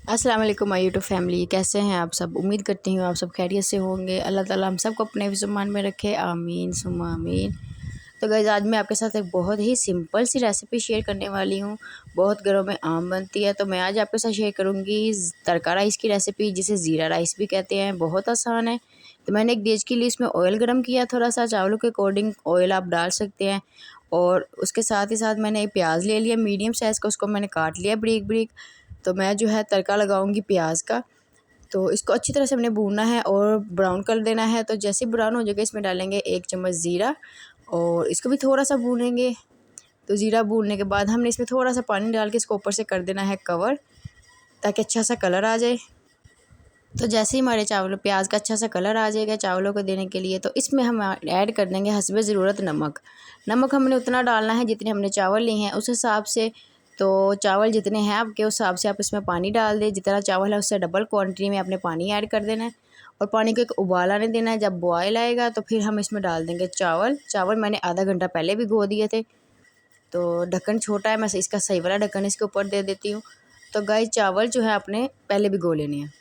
अस्सलाम वालेकुम my YouTube family, कैसे हैं आप सब। उम्मीद करती हूँ आप सब खैरियत से होंगे। अल्लाह ताला हम सबको अपने ज़ुबान में रखे, आमीन सुम्मा आमीन। तो गाइस आज मैं आपके साथ एक बहुत ही सिंपल सी रेसिपी शेयर करने वाली हूँ। बहुत घरों में आम बनती है, तो मैं आज आपके साथ शेयर करूँगी तड़का राइस की रेसिपी, जिसे ज़ीरा राइस भी कहते हैं। बहुत आसान है। तो मैंने एक देज के लिए इसमें ऑयल गर्म किया, थोड़ा सा चावलों के अकॉर्डिंग ऑयल आप डाल सकते हैं। और उसके साथ ही साथ मैंने एक प्याज ले लिया मीडियम साइज़ का, उसको मैंने काट लिया बारीक बारीक। तो मैं जो है तड़का लगाऊंगी प्याज का। तो इसको अच्छी तरह से हमने भूनना है और ब्राउन कर देना है। तो जैसे ही ब्राउन हो जाएगा इसमें डालेंगे 1 चम्मच ज़ीरा और इसको भी थोड़ा सा भूनेंगे। तो ज़ीरा भूनने के बाद हमने इसमें थोड़ा सा पानी डाल के इसको ऊपर से कर देना है कवर, ताकि अच्छा सा कलर आ जाए। तो जैसे ही हमारे चावलों प्याज का अच्छा सा कलर आ जाएगा चावलों को देने के लिए, तो इसमें हम ऐड कर देंगे हस्बे ज़रूरत नमक। नमक हमने उतना डालना है जितने हमने चावल लिए हैं उस हिसाब से। तो चावल जितने हैं आपके उस हिसाब से आप इसमें पानी डाल दें। जितना चावल है उससे डबल क्वांटिटी में आपने पानी ऐड कर देना है और पानी को एक उबाल आने देना है। जब बॉयल आएगा तो फिर हम इसमें डाल देंगे चावल। चावल मैंने आधा घंटा पहले भिगो दिए थे। तो ढक्कन छोटा है, मैं इसका सही वाला ढक्कन इसके ऊपर दे देती हूँ। तो गाइस चावल जो है आपने पहले भिगो लेने हैं।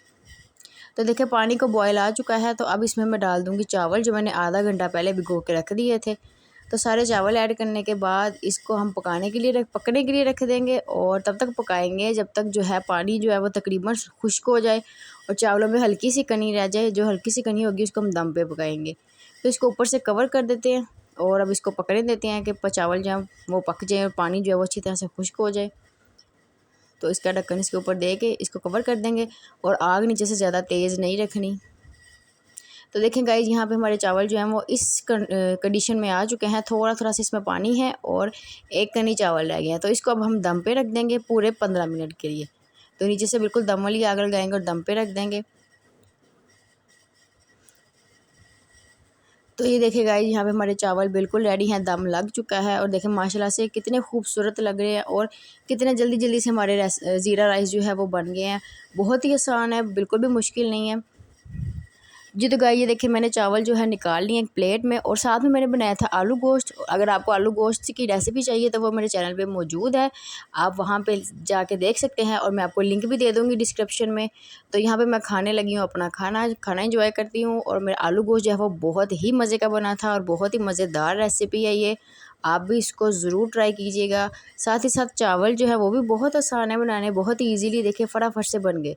तो देखिए पानी को बॉयल आ चुका है, तो अब इसमें मैं डाल दूँगी चावल जो मैंने आधा घंटा पहले भिगो के रख दिए थे। तो सारे चावल ऐड करने के बाद इसको हम पकने के लिए रख देंगे और तब तक पकाएंगे जब तक जो है पानी जो है वो तकरीबन खुश्क हो जाए और चावलों में हल्की सी कनी रह जाए। जो हल्की सी कनी होगी उसको हम दम पे पकाएंगे। तो इसको ऊपर से कवर कर देते हैं और अब इसको पकने देते हैं कि चावल जो है वो पक जाए और पानी जो है वो अच्छी तरह से खुश्क हो जाए। तो इसका ढक्कन इसके ऊपर दे के इसको कवर कर देंगे और आग नीचे से ज़्यादा तेज़ नहीं रखनी। तो देखें गाइस यहाँ पे हमारे चावल जो हैं वो इस कंडीशन में आ चुके हैं। थोड़ा थोड़ा सा इसमें पानी है और एक कनी चावल रह गया है। तो इसको अब हम दम पे रख देंगे पूरे 15 मिनट के लिए। तो नीचे से बिल्कुल दम वाली आग लगाएंगे और दम पे रख देंगे। तो ये देखिए गाइस यहाँ पे हमारे चावल बिल्कुल रेडी हैं, दम लग चुका है। और देखें माशाल्लाह से कितने खूबसूरत लग रहे हैं और कितने जल्दी जल्दी से हमारे ज़ीरा राइस जो है वो बन गए हैं। बहुत ही आसान है, बिल्कुल भी मुश्किल नहीं है जी। तो गाइस ये देखिए मैंने चावल जो है निकाल लिए एक प्लेट में और साथ में मैंने बनाया था आलू गोश्त। अगर आपको आलू गोश्त की रेसिपी चाहिए तो वो मेरे चैनल पे मौजूद है, आप वहाँ पे जाके देख सकते हैं और मैं आपको लिंक भी दे दूँगी डिस्क्रिप्शन में। तो यहाँ पे मैं खाने लगी हूँ, अपना खाना इंजॉय करती हूँ। और मेरा आलू गोश्त जो है वो बहुत ही मज़े का बना था और बहुत ही मज़ेदार रेसिपी है ये। आप भी इसको ज़रूर ट्राई कीजिएगा। साथ ही साथ चावल जो है वो भी बहुत आसान है बनाने, बहुत ही ईज़िली देखिए फटाफट से बन गए।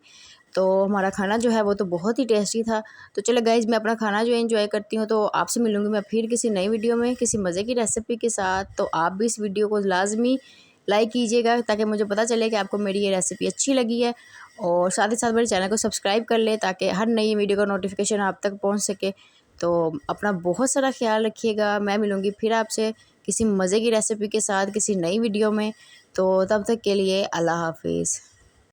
तो हमारा खाना जो है वो तो बहुत ही टेस्टी था। तो चलो गाइज़ मैं अपना खाना जो है एंजॉय करती हूँ। तो आपसे मिलूँगी मैं फिर किसी नई वीडियो में किसी मज़े की रेसिपी के साथ। तो आप भी इस वीडियो को लाजमी लाइक कीजिएगा ताकि मुझे पता चले कि आपको मेरी ये रेसिपी अच्छी लगी है। और साथ ही साथ मेरे चैनल को सब्सक्राइब कर ले ताकि हर नई वीडियो का नोटिफिकेशन आप तक पहुँच सके। तो अपना बहुत सारा ख्याल रखिएगा। मैं मिलूँगी फिर आपसे किसी मज़े की रेसिपी के साथ किसी नई वीडियो में। तो तब तक के लिए अल्लाह हाफिज़।